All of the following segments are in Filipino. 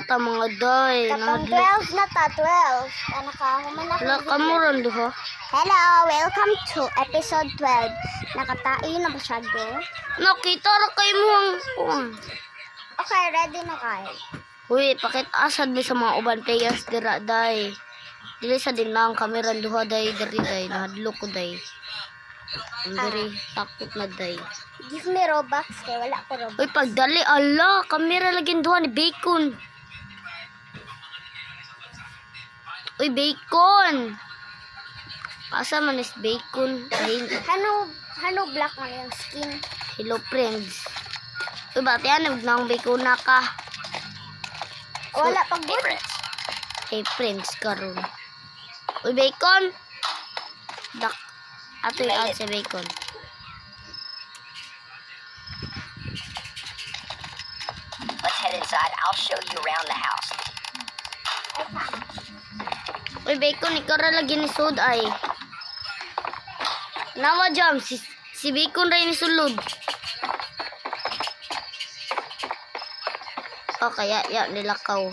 ta mga day. Katong 12 na ta, 12. Ano ka? Wala ka mo ron duha. Hello, welcome to episode 12. Nakatain na ba siya, do? Nakita ra kay mo ang kuan. Okay, ready na kayo. Uy, pakit asad mi sa mga uban players dira day. Dili sa din na ang kamera duha day diri day nahadlok ko day. Ang diri takot na day. Give me Robux, kaya wala ko Robux. Uy, pagdali ala, kamera lagi duha ni Bacon. Uy, Bacon. Asa man is Bacon? Ay, Hano black man yung skin. hello friends. Uy, bati yan, nang Bacon na ka. Wala pag good. Hey friends, karon. Uy, Bacon. Dak. Ato yung ad sa Bacon. Let's head inside. I'll show you around the house. Uy, Bacon, ikaw ra lagi ni Sud ay. Nawa jam, si Bacon rin ni sulod. O, kaya nilakaw.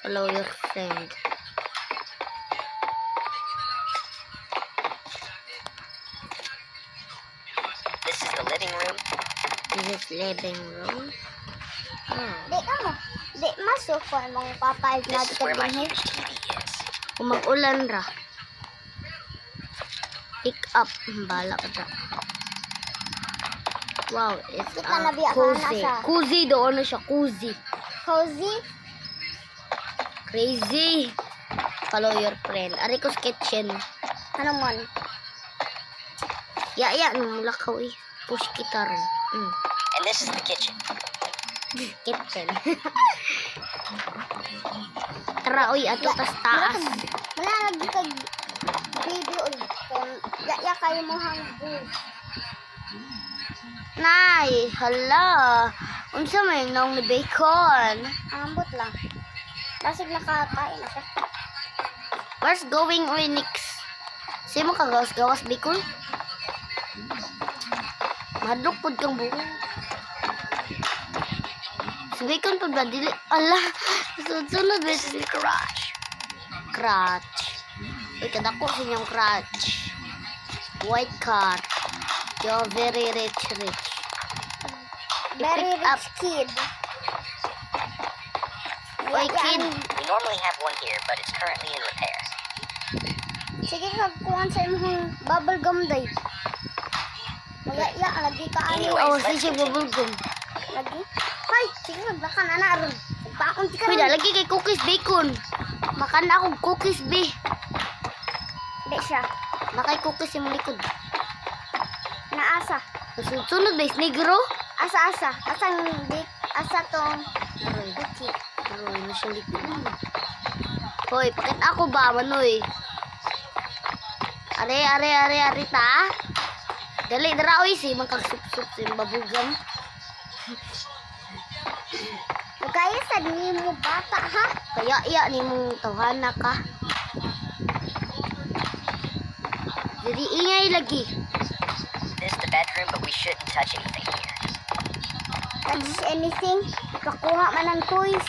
Follow your friend. This is the living room. This is living room. Oh. Di ka mo. Di masuk ko mong papayag na This is where my din. huge TV is. Kung mag-ulan ra. Pick up. Bala ka ta. Wow, it's Di ka nabiya ka na cozy. siya. Cozy doon na siya. Cozy. Cozy. Crazy. Follow your friend. Ariko's kitchen. Ano man? Ya, nung lakaw eh. Push kita rin. And this is the kitchen. Kitchen. Tara, uy, ato tas taas. Wala lagi kag video ulit. Ya kayo mo hang booth. Nay, hala. Unsa may nang ni Bacon? Ambot lang. Basig nakakain na siya. Where's going uy, Nix? Sino mo kagawas-gawas, Bacon? Madrok pod kang buko. Si Bacon pod ba dili? Ala, sunod This is the garage. crutch. Uy, kadako sa inyong crutch. White car. You're very rich. Very Pick up. rich kid. Uy, Ya, kid. We normally have one here, but it's currently in repair. Sige kagkuhan sa imong bubble gum day. Magaya lagi ka ani. Anyway. Oh, let's si siya continue. bubulgum. Lagi. Hay, sige maglakan ana ron. Paon ti ka. Uy, lagi kay cookies Bacon. Makan na akong cookies, B. Di siya. Nakay cookies yung likod. Naasa. Sunod ba, negro? Asa. Asang di asa tong Aroy, cookie. aroy na siya likod. Hoy, pakit ako ba, manoy? Are ta? Dali, dara, oy, si magkagsup-sup si babugan. Kaya sa ni mo bata ha. Kaya iya ni mong tawhana ka. Dili ingay lagi. This is the bedroom, but we shouldn't touch anything here. Touch anything. Kakuha man ng toys.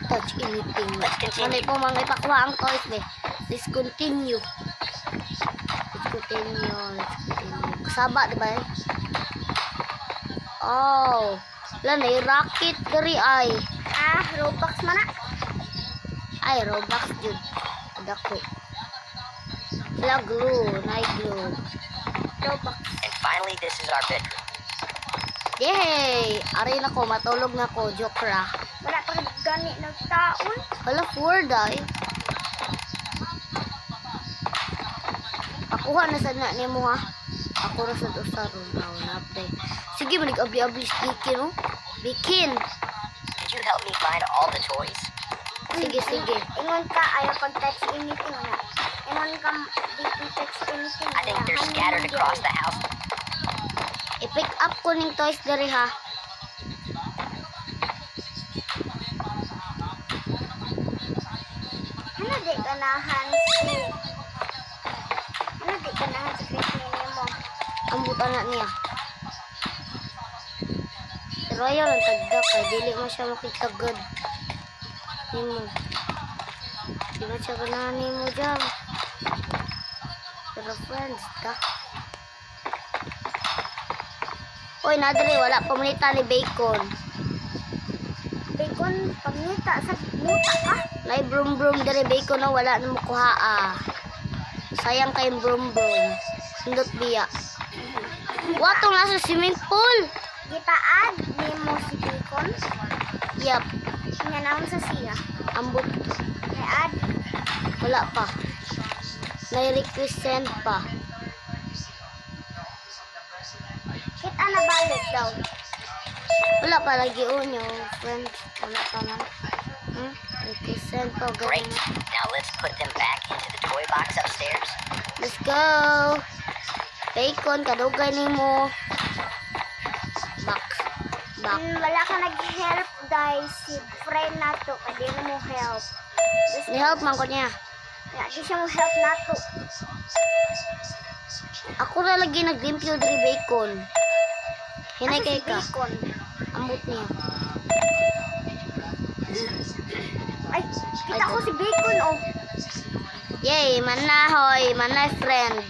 Touch anything. Let's continue. Manay po mga ipakuha ang toys, be. Let's continue. Kasaba, diba? Oh. Wala na, rocket dari ay. Robux man na. Ay, Roblox jud. Ada ko. Wala glue, night glue. Robux. And finally, this is our bedroom. Yay! Aray na ko, matulog na ko, joke ra. Wala pa gani ng taon. Hala, 4 day. Akuha na sa na nimo ha. Ako ra sa usaron raw na pre. Sige, manig-abli-abli sticky no. Bikin. Could you help me find all the toys? Sige. Ingon ka ayaw pag-touch anything na. Ingon ka di touch anything. I think they're scattered across the house. I-pick up ko ning toys diri ha. Ano di ganahan si Chris mo? Ambot anak niya. Pero ayaw lang tagda kay dili man siya makitagad. Nimo. Di man siya ganani mo dyan. Pero friends, ta. Uy, nadali, wala pamunita ni Bacon. Bacon, pangita sa muta ka. Nay brum brum dari Bacon na wala na mo kuhaa. Sayang kayong brum brum. Hindot biya. Watong nasa swimming pool. Gitaad ni mo si Bacon. Yap, Nga naman sa siya. ambot. May ad. Wala pa. Nai-request send pa. Kita na balik daw. Wala pa lagi unyo, friends. Wala pa man. Request send pa. Great. Ganun. Now let's put them back into the toy box upstairs. Let's go. Bacon, kadugay ni mo. Box. Box. Wala ka nag-help guys. Si friend na to. Kadi na mo help. Ni-help man ko niya. Kaya di siya mo help na to. Ako na lagi naglimpyo diri Bacon. Hinay Asa kay si ka. Bacon? Ambot niya. Ay, kita ko si Bacon oh. Yay, manahoy, manay friend.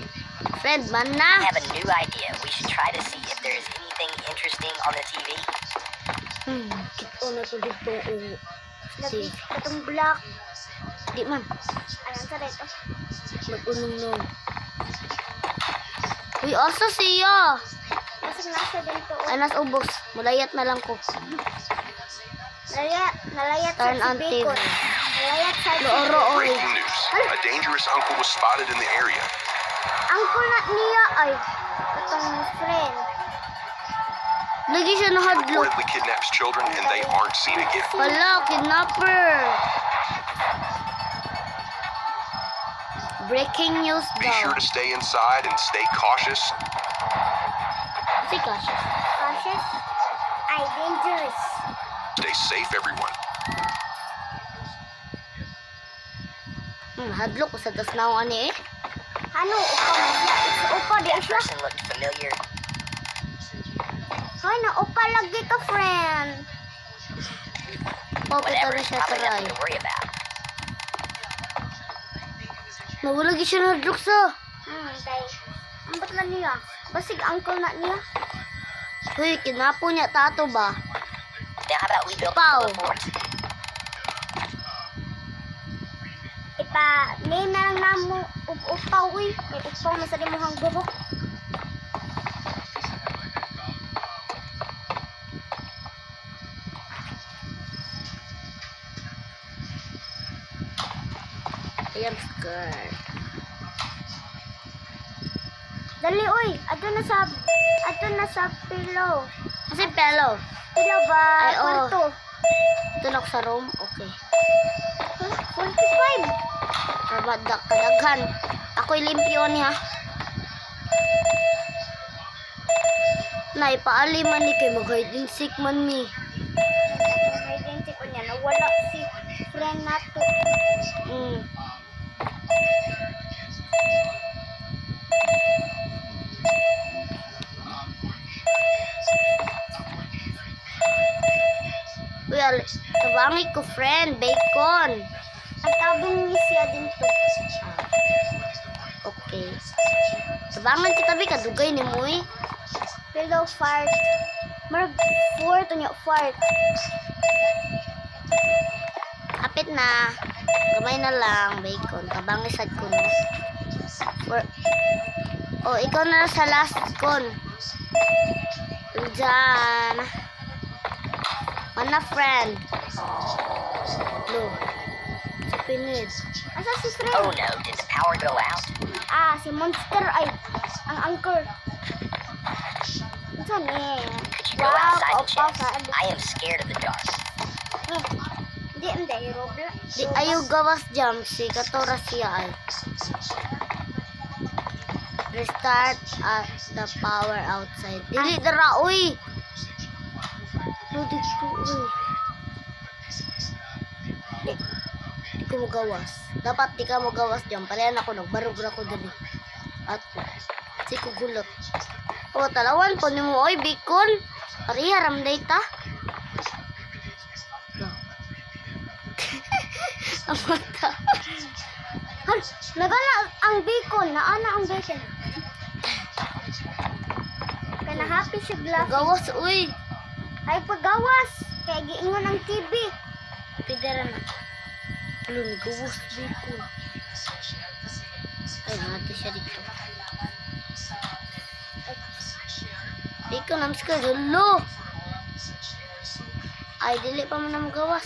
Friend, I mana. have a new idea. We should try to see if there is anything interesting on the TV. Kito na to dito. Lagi katong black. Di man. Ayan sa dito. Mag-unong nun. Uy, asa siya? Kasi nasa dito oh. Ay, nas ubos. Mulayat na lang ko. Nalayat sa Turn si on TV. Bacon. Nalayat sa si Looro, oy. Breaking news. A dangerous uncle was spotted in the area. Angko na niya ay. Katong friend. Lagi siya nahadlok. Reportedly kidnaps children and they aren't seen again. Wala, kidnapper. Breaking news Be sure daw. to stay inside and stay cautious. Si Cassius. Cautious. Ay, dangerous. Stay safe, everyone. Hadlok ko sa dasnaw ani eh. Ano? Upa mo siya. Upa di That siya. person looked familiar. Ay, na upa lagi ka, friend. Oh, kita Whatever, na it's siya probably try. nothing to worry about. Nawala siya nahadlok sa. Kay. Ambot lang niya. Basig uncle na niya. Uy, kinapo niya tato ba? Now, how about we build Pow. a fort? Name na lang namo upaw uy. May upaw na sa limuhang buhok. Ayan, skirt. Dali uy. Ato na sa pillow. Kasi pelo. Pillow ba? Ay, oo. Kwarto. Tunok sa room. Okay. 45. Rabadak kadaghan. Ako'y limpyo niya. Nay, paali man ni kay mag-hide and seek man mi. Identity ko niya. Nawala si friend nato. Well, tabangi ko friend, Bacon. Ang tabong ni siya din to. Okay. Tabangan kita bi kadugay ni mo eh. Pillow fart. Marag fart niya fart. Kapit na. Gamay na lang, Bacon. Tabangi sad ko no. Oh, ikaw na sa last con. Diyan. Mana friend. Lo. Si Pinid. Asa si friend? Oh no, did the power go out? Si Monster ay ang anchor. Saan eh? Could you go outside and check? Saan? I am scared of the dark. Hindi, Roblox. Di ayo gawas jam si katora siya ay. Restart at the power outside. Dili dara uy. No dito uy. Di ko mo gawas. Dapat di ka mo gawas jam. Palayan ako nagbarog ra ko dali. At si ko gulot. O talawan po ni mo oy Bacon. Pariha ram data. Ang mata. Han, nagana ang bacon. Naana ang bacon. Kana happy siya glass. Gawas, uy. Ay paggawas. Kaya giingon ang TV. Pidara na. Alam, gawas bacon. Ay, nato siya dito. Bacon, I'm scared. Hello! Ay, dili pa man na magawas.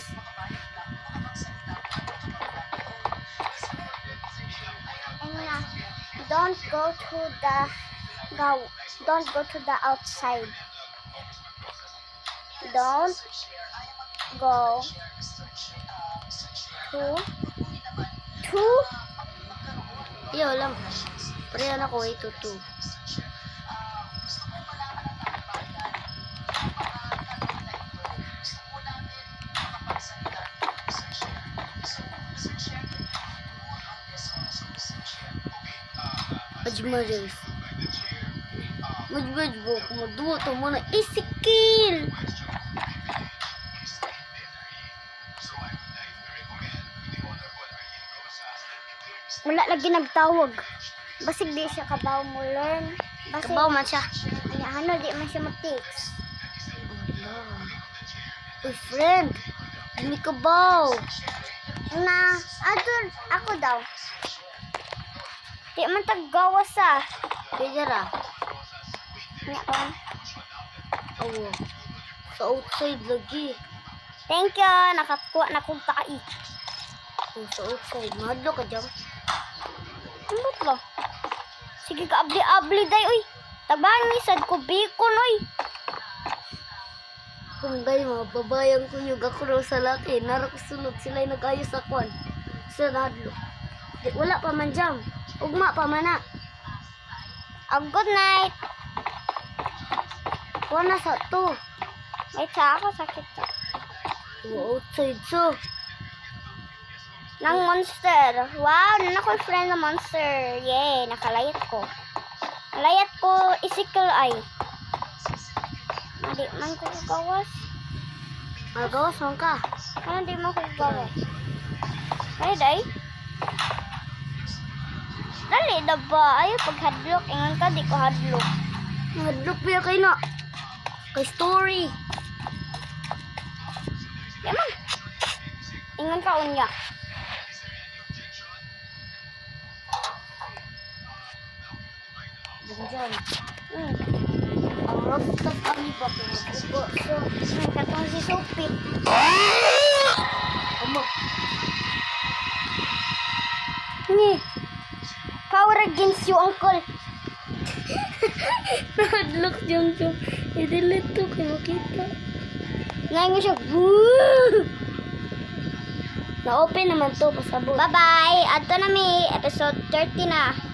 Don't go to the outside. Don't go to Iyo lang. Parehan ako, ito, 2. Majmaris. Majmaj mo, kumaduwa ito mo na isikil. wala lagi nagtawag. Basig di siya kabaw mo learn. Basig Kabaw man siya. ano di man siya mag-text. Uy, friend. Hindi kabaw. Na, ako daw. Di man taggawas ah. Pidara. Nga pa. Awo. Sa outside lagi. Thank you. Nakakuha na kong takai. Oh, sa outside. Mahadlo ka dyan. Ano ba? Sige ka abli-abli day uy. Tabahan ni sad ko bacon uy. Kung gani mga babayang kuyog ako raw sa laki. Narakusunod sila'y nag-ayos sa kwan. Sa nahadlo. Di, wala pa man dyan. Ugma pa man na. Good night. Wala sa to. May sa ako sakit to. Oh, outside so. Nang monster. Wow, nakoy friend na monster. Yay, nakalayat ko. Layat ko isikil ay. Madi man ko gawas. Magawas man ka. Ano di mo ko gawas? Ay, day. Dali na ba? Ayaw paghadlok. Ingon ka, di ko hadlok. Mahadlok pa yan kayo na. Kay story. Yaman. Ingon ka unya. Diyan. Hmm. Ang raftas kami ba kung magbubo. So, Katong si Sophie. Amo. Ni. Power against you, uncle. Nahadlok dyan dyan. I-delete to kay makita. Ngayon mo siya. Woo! Na-open naman to pasabot. Bye-bye. Ato na mi. Episode 30 na.